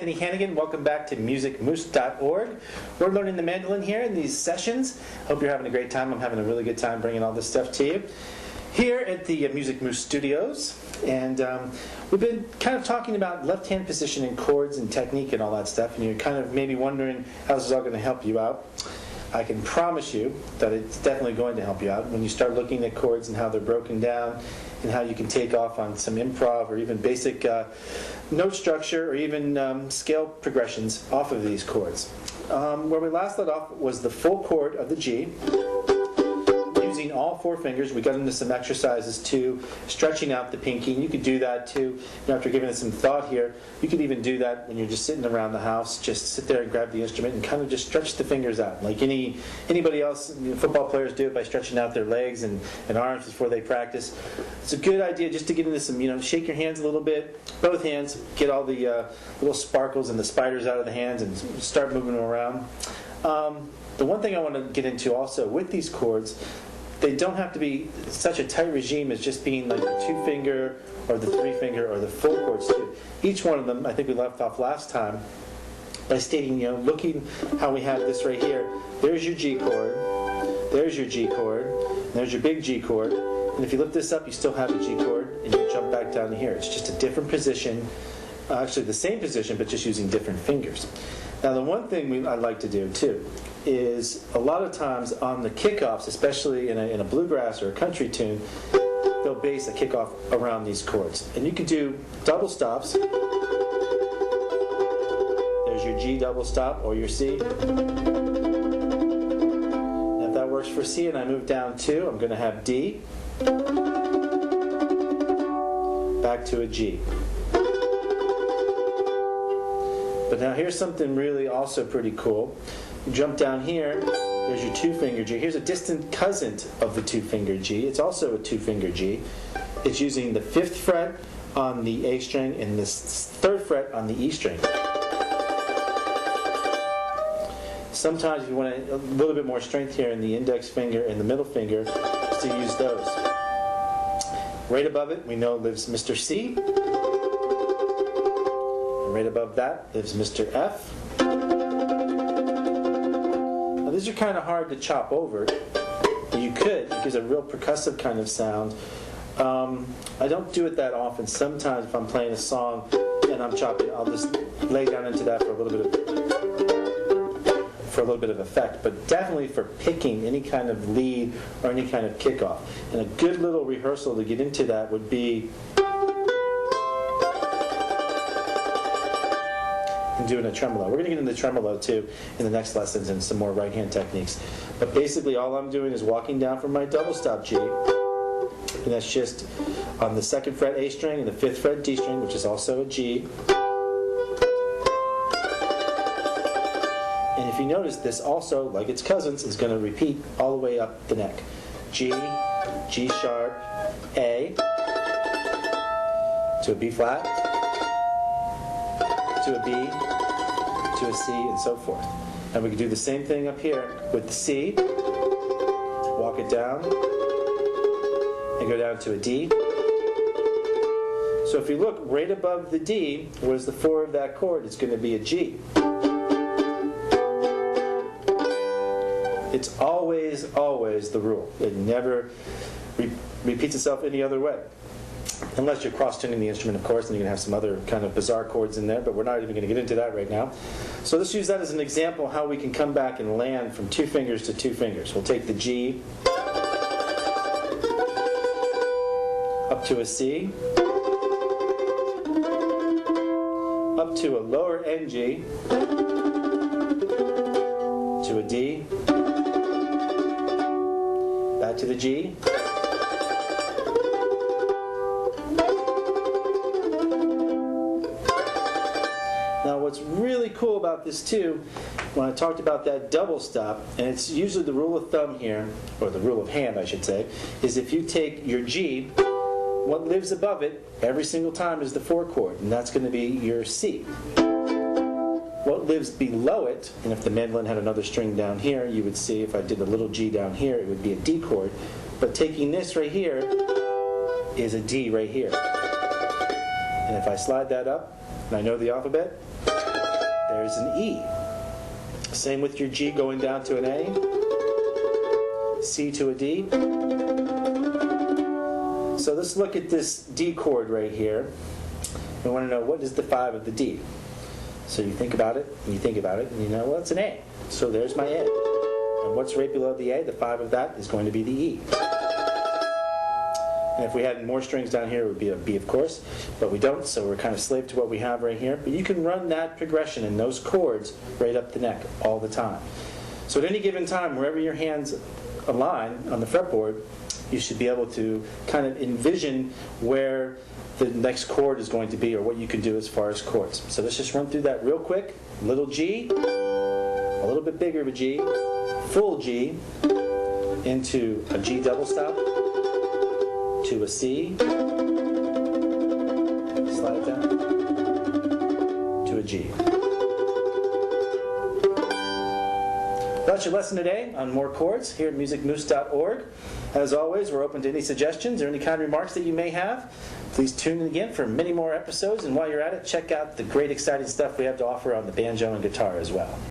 Anthony Hannigan. Welcome back to musicmoose.org. We're learning the mandolin here in these sessions. Hope you're having a great time. I'm having a really good time bringing all this stuff to you here at the Music Moose Studios. And we've been kind of talking about left-hand positioning, chords and technique and all that stuff. And you're kind of maybe wondering how this is all going to help you out. I can promise you that it's definitely going to help you out when you start looking at chords and how they're broken down and how you can take off on some improv or even basic note structure or even scale progressions off of these chords. Where we last let off was the full chord of the G. Using all four fingers, we got into some exercises too, stretching out the pinky, and you could do that too. After giving it some thought here, you could even do that when you're just sitting around the house. Just sit there and grab the instrument and kind of just stretch the fingers out, like anybody else. Football players do it by stretching out their legs and arms before they practice. It's a good idea just to get into some, shake your hands a little bit, both hands, get all the little sparkles and the spiders out of the hands and start moving them around. The one thing I want to get into also with these chords, they don't have to be such a tight regime as just being like the 2-finger or the 3-finger or the full chords too. Each one of them, I think we left off last time by stating, looking how we have this right here. There's your G chord, there's your G chord, and there's your big G chord. And if you lift this up, you still have a G chord, and you jump back down to here. It's just a different position, actually the same position, but just using different fingers. Now the one thing I like to do too is a lot of times on the kickoffs, especially in a bluegrass or a country tune, they'll base a kickoff around these chords. And you can do double stops. There's your G double stop or your C. And if that works for C and I move down 2, I'm going to have D, back to a G. But now here's something really also pretty cool. You jump down here, there's your 2-finger G. Here's a distant cousin of the 2-finger G. It's also a 2-finger G. It's using the 5th fret on the A string and the 3rd fret on the E string. Sometimes if you want a little bit more strength here in the index finger and the middle finger, just to use those. Right above it, we know lives Mr. C. And right above that lives Mr. F. These are kind of hard to chop over. You could. It gives a real percussive kind of sound. I don't do it that often. Sometimes if I'm playing a song and I'm chopping, I'll just lay down into that for a little bit of effect. But definitely for picking any kind of lead or any kind of kickoff. And a good little rehearsal to get into that would be doing a tremolo. We're going to get into tremolo too in the next lessons and some more right hand techniques. But basically all I'm doing is walking down from my double stop G, and that's just on the 2nd fret A string and the 5th fret D string, which is also a G. And if you notice, this also, like its cousins, is going to repeat all the way up the neck. G, G sharp, A, to a B flat, to a B, to a C, and so forth. And we can do the same thing up here with the C. Walk it down and go down to a D. So if you look right above the D, what is the 4 of that chord? It's going to be a G. It's always, always the rule. It never repeats itself any other way. Unless you're cross-tuning the instrument, of course, and you're going to have some other kind of bizarre chords in there, but we're not even going to get into that right now. So let's use that as an example how we can come back and land from 2 fingers to 2 fingers. We'll take the G up to a C, up to a lower N G, to a D, back to the G, Now what's really cool about this too, when I talked about that double stop, and it's usually the rule of thumb here, or the rule of hand I should say, is if you take your G, what lives above it every single time is the 4 chord, and that's going to be your C. What lives below it, and if the mandolin had another string down here, you would see if I did a little G down here, it would be a D chord. But taking this right here is a D right here. And if I slide that up, and I know the alphabet, there's an E. Same with your G going down to an A, C to a D. So let's look at this D chord right here. We want to know what is the 5 of the D. So you think about it, and you think about it, and you know, well, it's an A. So there's my A. And what's right below the A? The 5 of that is going to be the E. And if we had more strings down here, it would be a B, of course. But we don't, so we're kind of slave to what we have right here. But you can run that progression and those chords right up the neck all the time. So at any given time, wherever your hands align on the fretboard, you should be able to kind of envision where the next chord is going to be or what you can do as far as chords. So let's just run through that real quick. Little G, a little bit bigger of a G, full G, into a G double stop, to a C, slide it down, to a G. That's your lesson today on more chords here at musicmoose.org. As always, we're open to any suggestions or any kind of remarks that you may have. Please tune in again for many more episodes, and while you're at it, check out the great exciting stuff we have to offer on the banjo and guitar as well.